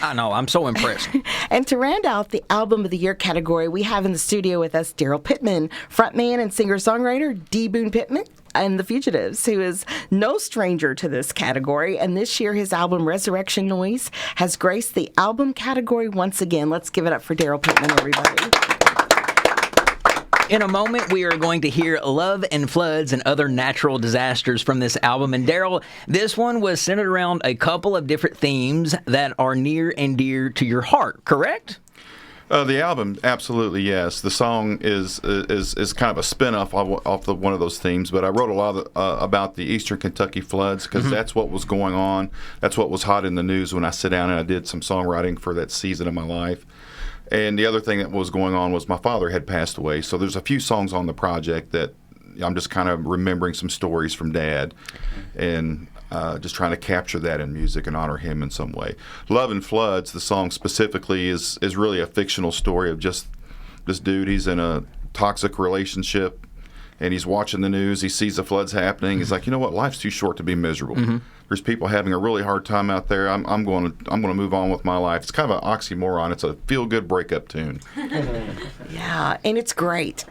I know. I'm so impressed. And to round out the Album of the Year category, we have in the studio with us Pittman, frontman and singer-songwriter D. Boone Pittman, and The Fugitives, who is no stranger to this category. And this year, his album Resurrection Noise has graced the album category once again. Let's give it up for Daryl Pittman, everybody. In a moment, we are going to hear Love and Floods and Other Natural Disasters from this album. And Daryl, this one was centered around a couple of different themes that are near and dear to your heart, correct? The album, absolutely, yes. The song is kind of a spin-off off of one of those themes, but I wrote a lot about the Eastern Kentucky floods because that's what was going on. That's what was hot in the news when I sat down and I did some songwriting for that season of my life. And the other thing that was going on was my father had passed away, so there's a few songs on the project that I'm just kind of remembering some stories from Dad and just trying to capture that in music and honor him in some way. Love and Floods, the song specifically, is really a fictional story of just this dude. He's in a toxic relationship, and he's watching the news. He sees the floods happening. He's like, you know what? Life's too short to be miserable. There's people having a really hard time out there. I'm going to move on with my life. It's kind of an oxymoron. It's a feel-good breakup tune. Yeah, and it's great.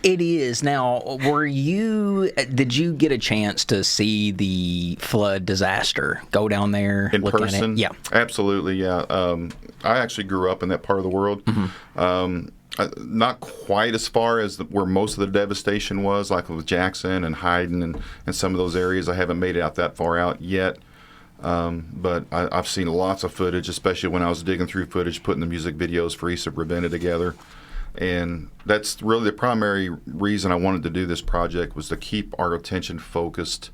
It is. Now, did you get a chance to see the flood disaster? Go down there In look person? at it? Yeah. Absolutely, yeah. I actually grew up in that part of the world. Not quite as far as where most of the devastation was, like with Jackson and Hyden and some of those areas. I haven't made it out that far out yet. But I've seen lots of footage, especially when I was digging through footage, putting the music videos for East of Ravenna together. And that's really the primary reason I wanted to do this project, was to keep our attention focused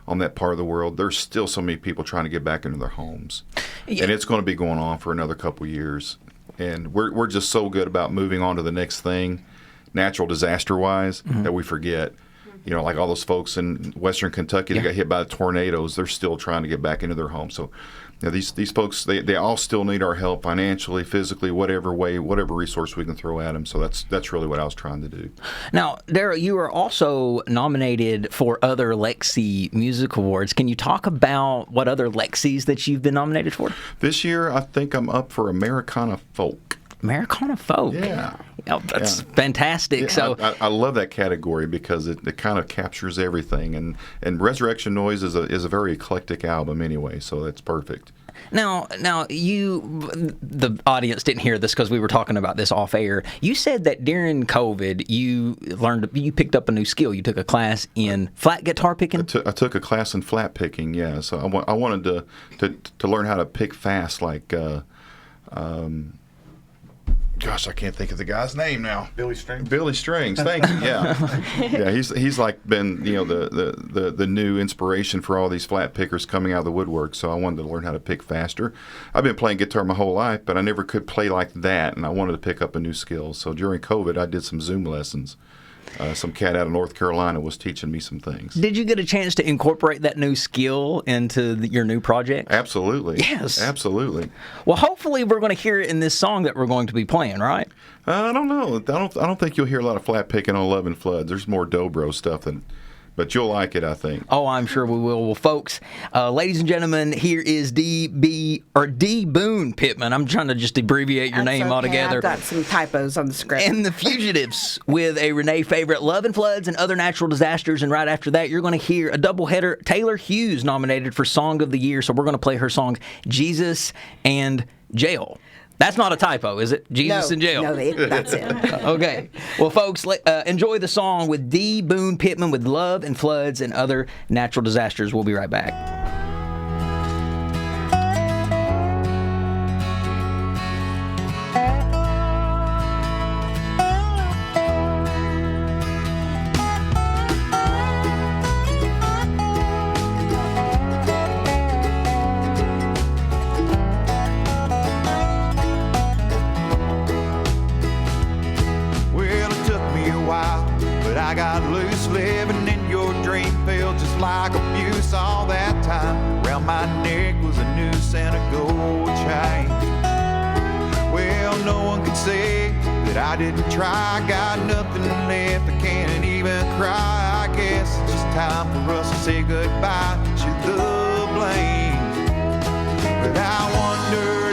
on that part of the world. There's still so many people trying to get back into their homes. Yeah. And it's going to be going on for another couple years. And we're just so good about moving on to the next thing, natural disaster-wise, that we forget. You know, like all those folks in Western Kentucky that got hit by the tornadoes, they're still trying to get back into their homes. So, you know, these folks, they all still need our help financially, physically, whatever way, whatever resource we can throw at them. So that's really what I was trying to do. Now, Daryl, you are also nominated for other Lexi Music Awards. Can you talk about what other Lexis that you've been nominated for? This year, I think I'm up for Americana Folk. Americana Folk. Yeah. That's fantastic. Yeah, So I love that category because it kind of captures everything. And Resurrection Noise is a very eclectic album anyway, so that's perfect. Now, the audience didn't hear this because we were talking about this off air. You said that during COVID, you picked up a new skill. You took a class in flat guitar picking. I took a class in flat picking. Yeah, so I wanted to learn how to pick fast, like. Gosh, I can't think of the guy's name now. Billy Strings. Billy Strings, thank you. Yeah, yeah. He's like been the new inspiration for all these flat pickers coming out of the woodwork. So I wanted to learn how to pick faster. I've been playing guitar my whole life, but I never could play like that, and I wanted to pick up a new skill. So during COVID, I did some Zoom lessons. Some cat out of North Carolina was teaching me some things. Did you get a chance to incorporate that new skill into your new project? Absolutely. Yes. Absolutely. Well, hopefully we're going to hear it in this song that we're going to be playing, right? I don't know. I don't think you'll hear a lot of flat picking on Love and Floods. There's more dobro stuff but you'll like it, I think. Oh, I'm sure we will. Well, folks, ladies and gentlemen, here is D. Boone Pittman. I'm trying to just abbreviate your name altogether. I've got some typos on the script. And The Fugitives with a Renee favorite, Love and Floods and Other Natural Disasters. And right after that, you're going to hear a doubleheader. Taylor Hughes nominated for Song of the Year. So we're going to play her song, Jesus and Jail. That's not a typo, is it? Jesus in jail. No, that's it. Okay. Well, folks, enjoy the song with D. Boone Pittman with Love and Floods and Other Natural Disasters. We'll be right back. I got loose living in your dream, felt just like abuse all that time. Around my neck was a noose and a gold chain. Well, no one could say that I didn't try. Got nothing left, I can't even cry. I guess it's just time for us to say goodbye to the blame. But I wonder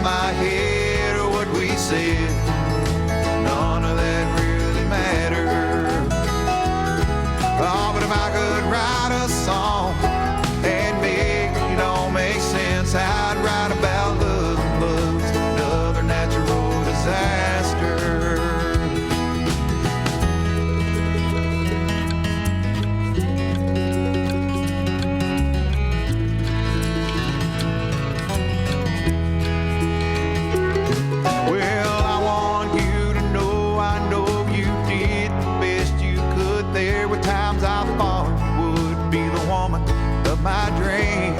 in my head or what we said. None of that really mattered. Oh, but if I could write a song and make it all make sense, I'd write about love and bugs, another natural disaster. Well, I want you to know, I know you did the best you could. There were times I thought you would be the woman of my dreams.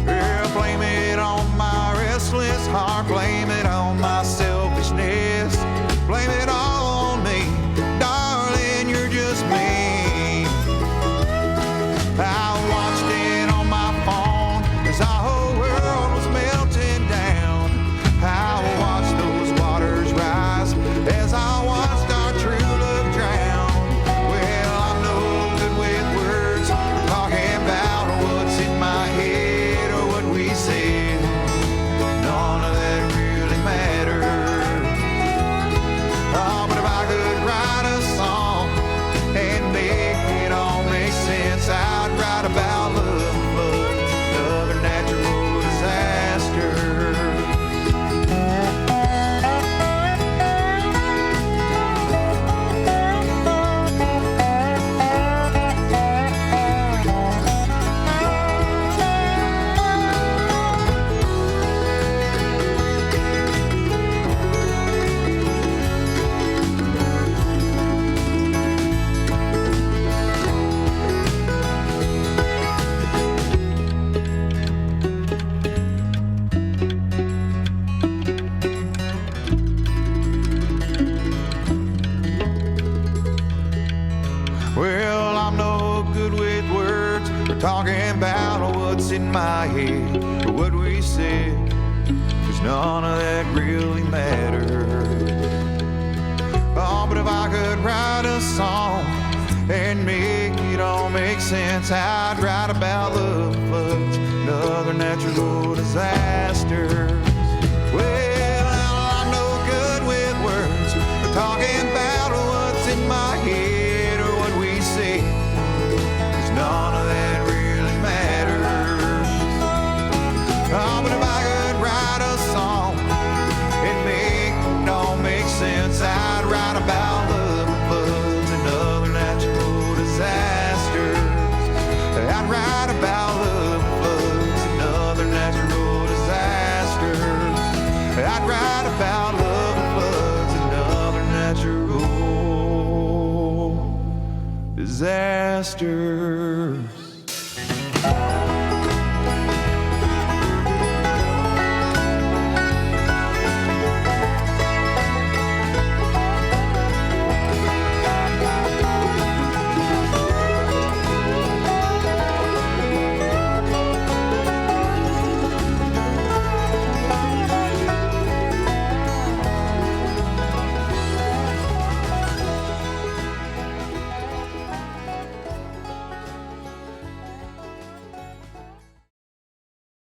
Yeah, blame it on my restless heart, blame it on my selfishness, blame it all on me, darling, you're just mean. I watched it on my phone as our whole world was melting down. I watched those waters rise as I watched our true love drown. Well, I'm no good with words, talking about what's in my head or what we said. None of that really mattered. Oh, but if I could write a song and make it all make sense, I'd write about love, floods, another natural disaster. Well, I'm no good with words. We're talking about what's in my head, or what we said, 'cause none of that really mattered. Oh, but if I could write a song and make it all make sense, I'd write about love, floods, and other natural disasters. Well, I'm no good with words. We're talking about what's in my head or what we say, 'cause none of that really matters. Oh, but if I could write a song and make it all make sense, I'd write about love, floods, and other natural disasters. I'd write about love, floods, and other natural disasters. I'd write about love, floods, and other natural disasters.